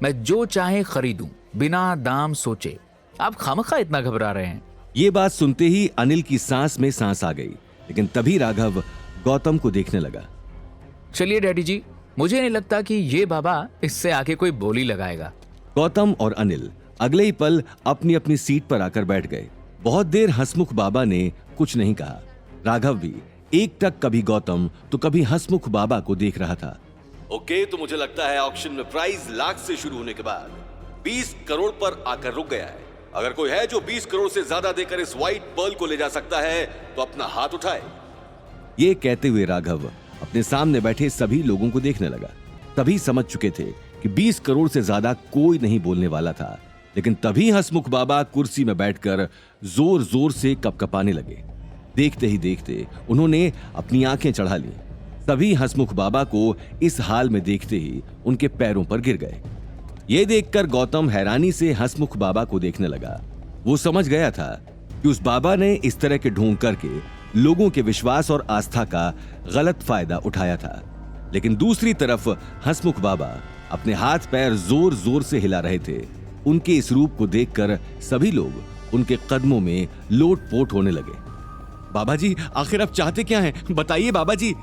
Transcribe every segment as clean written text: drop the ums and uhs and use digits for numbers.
मैं जो चाहे खरीदूं बिना दाम सोचे। आप खामखा इतना घबरा रहे हैं। ये बात सुनते ही अनिल की सांस में सांस आ गई, लेकिन तभी राघव गौतम को देखने लगा। चलिए डैडी जी, मुझे नहीं लगता कि ये बाबा इससे आके कोई बोली लगाएगा। गौतम और अनिल अगले ही पल अपनी अपनी सीट पर आकर बैठ गए। बहुत देर हंसमुख बाबा ने कुछ नहीं कहा। राघव भी एक टक कभी गौतम तो कभी हंसमुख बाबा को देख रहा था। ओके, तो मुझे लगता है ऑक्शन में प्राइस लाख से शुरू होने के बाद 20 करोड़ पर आकर रुक गया है। अगर कोई है जो 20 करोड़ से ज्यादा देकर इस व्हाइट पर्ल को ले जा सकता है तो अपना हाथ उठाए। ये कहते हुए राघव अपने सामने बैठे सभी लोगों को देखने लगा। तभी समझ चुके थे कि 20 करोड़ से ज्यादा कोई नहीं बोलने वाला था, लेकिन तभी हंसमुख बाबा कुर्सी में बैठकर जोर जोर से कपकपाने लगे। देखते ही देखते उन्होंने अपनी आंखें चढ़ा ली। सभी हंसमुख बाबा को इस हाल में देखते ही उनके पैरों पर गिर गए। ये देखकर गौतम हैरानी से हंसमुख बाबा को देखने लगा। वो समझ गया था कि उस बाबा ने इस तरह के ढोंग करके लोगों के विश्वास और आस्था का गलत फायदा उठाया था। लेकिन दूसरी तरफ हंसमुख बाबा अपने हाथ पैर जोर जोर से हिला रहे थे। उनके इस रूप को देखकर सभी लोग उनके कदमों में लोटपोट होने लगे। बाबा जी, आखिर आप चाहते क्या हैं? बताइए बाबा जी।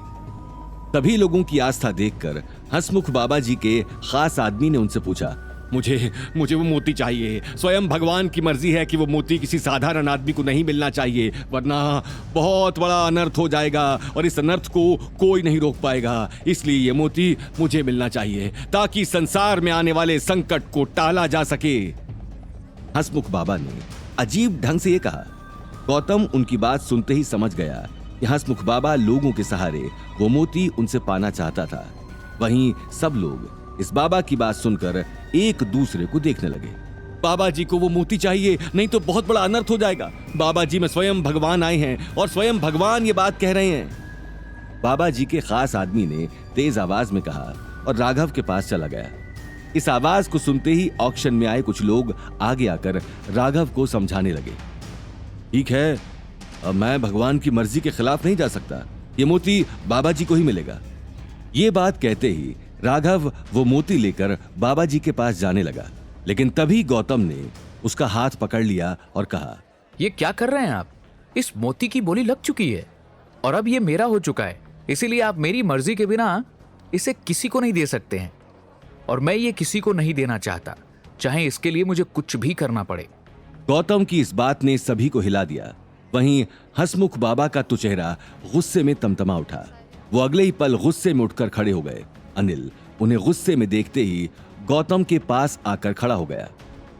सभी लोगों की आस्था देखकर हंसमुख बाबा जी के खास आदमी ने उनसे पूछा, मुझे वो मोती चाहिए। स्वयं भगवान की मर्जी है कि वो मोती किसी साधारण आदमी को नहीं मिलना चाहिए, वरना बहुत बड़ा अनर्थ हो जाएगा और इस अनर्थ को कोई नहीं रोक पाएगा। इसलिए ये मोती मुझे मिलना चाहिए ताकि संसार में आने वाले संकट को टाला जा सके। हंसमुख बाबा ने अजीब ढंग से ये कहा। गौतम उनकी बात सुनते ही समझ गया कि हंसमुख बाबा लोगों के सहारे वो मोती उनसे पाना चाहता था। वहीं सब लोग इस बाबा की बात सुनकर एक दूसरे को देखने लगे। बाबा जी को वो मोती चाहिए, नहीं तो बहुत बड़ा अनर्थ हो जाएगा। बाबा जी में स्वयं भगवान आए हैं और स्वयं भगवान ये बात कह रहे हैं। बाबा जी के खास आदमी ने तेज आवाज में कहा और राघव के पास चला गया। इस आवाज को सुनते ही ऑक्शन में आए कुछ लोग आगे आकर राघव को समझाने लगे। ठीक है, अब मैं भगवान की मर्जी के खिलाफ नहीं जा सकता। ये मोती बाबा जी को ही मिलेगा। ये बात कहते ही राघव वो मोती लेकर बाबा जी के पास जाने लगा, लेकिन तभी गौतम ने उसका हाथ पकड़ लिया और कहा, ये क्या कर रहे हैं आप? इस मोती की बोली लग चुकी है और अब ये मेरा हो चुका है, इसीलिए आप मेरी मर्जी के बिना इसे किसी को नहीं दे सकते हैं और मैं ये किसी को नहीं देना चाहता, चाहे इसके लिए मुझे कुछ भी करना पड़े। गौतम की इस बात ने सभी को हिला दिया। वहीं हंसमुख बाबा का तो चेहरा गुस्से में तमतमा उठा। वो अगले ही पल गुस्से में उठकर खड़े हो गए। अनिल उन्हें गुस्से में देखते ही गौतम के पास आकर खड़ा हो गया।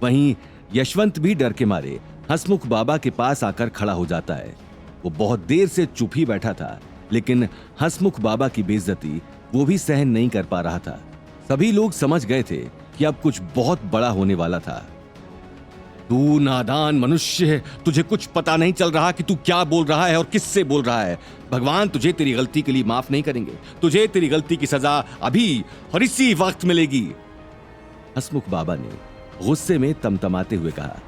वहीं यशवंत भी डर के मारे हंसमुख बाबा के पास आकर खड़ा हो जाता है। वो बहुत देर से चुप ही बैठा था, लेकिन हंसमुख बाबा की बेइज्जती वो भी सहन नहीं कर पा रहा था। सभी लोग समझ गए थे कि अब कुछ बहुत बड़ा होने वाला था। तू नादान मनुष्य, तुझे कुछ पता नहीं चल रहा कि तू क्या बोल रहा है और किससे बोल रहा है। भगवान तुझे तेरी गलती के लिए माफ नहीं करेंगे। तुझे तेरी गलती की सजा अभी और इसी वक्त मिलेगी। हंसमुख बाबा ने गुस्से में तमतमाते हुए कहा,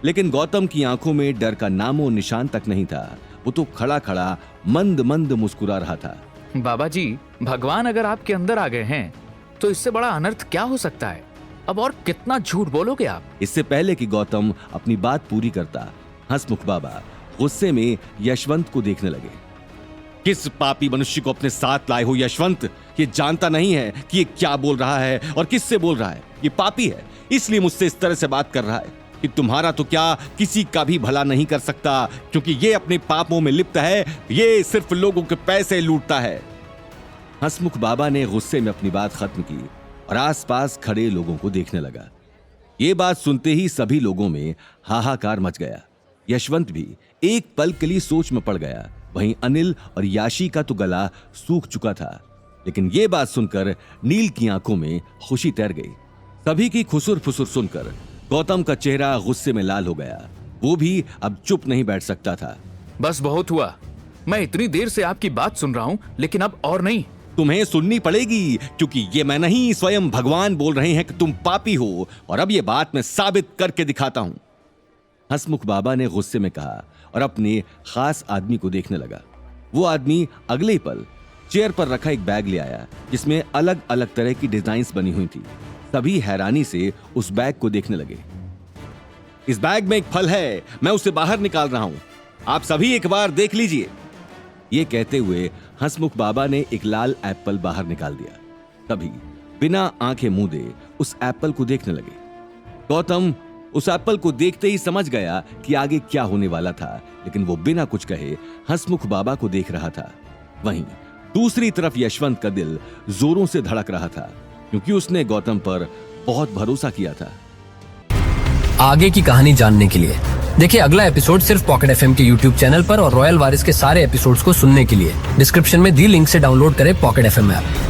लेकिन गौतम की आंखों में डर का नामो निशान तक नहीं था। वो तो खड़ा खड़ा मंद मंद मुस्कुरा रहा था। बाबा जी, भगवान अगर आपके अंदर आ गए हैं तो इससे बड़ा अनर्थ क्या हो सकता है? अब और कितना झूठ बोलोगे आप? इससे पहले कि गौतम अपनी बात पूरी करता, हंसमुख बाबा गुस्से में यशवंत को देखने लगे। किस पापी मनुष्य को अपने साथ लाए हो यशवंत? ये जानता नहीं है कि ये क्या बोल रहा है और किससे बोल रहा है। ये पापी है, इसलिए मुझसे इस तरह से बात कर रहा है कि तुम्हारा तो क्या किसी का भी भला नहीं कर सकता, क्योंकि ये अपने पापों में लिप्त है। ये सिर्फ लोगों के पैसे लूटता है। हंसमुख बाबा ने गुस्से में अपनी बात खत्म की और आसपास खड़े लोगों को देखने लगा। ये बात सुनते ही सभी लोगों में हाहाकार मच गया। यशवंत भी एक पल के लिए सोच में पड़ गया। वहीं अनिल और याशी का तो गला सूख चुका था, लेकिन ये बात सुनकर नील की आंखों में खुशी तैर गई। सभी की खुसुर फुसुर सुनकर गौतम का चेहरा गुस्से में लाल हो गया। वो भी अब चुप नहीं बैठ सकता था। बस बहुत हुआ, मैं इतनी देर से आपकी बात सुन रहा हूं, लेकिन अब और नहीं। तुम्हें सुननी पड़ेगी, क्योंकि ये मैं नहीं, स्वयं भगवान बोल रहे हैं कि तुम पापी हो और अब ये बात मैं साबित करके दिखाता हूं। हंसमुख बाबा ने गुस्से में कहा और अपने खास आदमी को देखने लगा। वो आदमी अगले ही पल चेयर पर रखा एक बैग ले आया जिसमें अलग अलग तरह की डिजाइन्स बनी हुई थी। सभी हैरानी से उस बैग को देखने लगे। इस बैग में एक फल है, मैं उसे बाहर निकाल रहा हूं, आप सभी एक बार देख लीजिए। ये कहते हुए हंसमुख बाबा ने एक लाल एप्पल बाहर निकाल दिया। तभी बिना आंखें मूंदे उस एप्पल को देखने लगे। गौतम उस एप्पल को देखते ही समझ गया कि आगे क्या होने वाला था, लेकिन वो बिना कुछ कहे हंसमुख बाबा को देख रहा था। वहीं दूसरी तरफ यशवंत का दिल जोरों से धड़क रहा था, क्योंकि उसने गौतम पर बहुत भरोसा किया था। आगे की कहानी जानने के लिए देखिए अगला एपिसोड सिर्फ पॉकेट एफएम के यूट्यूब चैनल पर और रॉयल वारिस के सारे एपिसोड्स को सुनने के लिए डिस्क्रिप्शन में दी लिंक से डाउनलोड करें पॉकेट एफएम ऐप।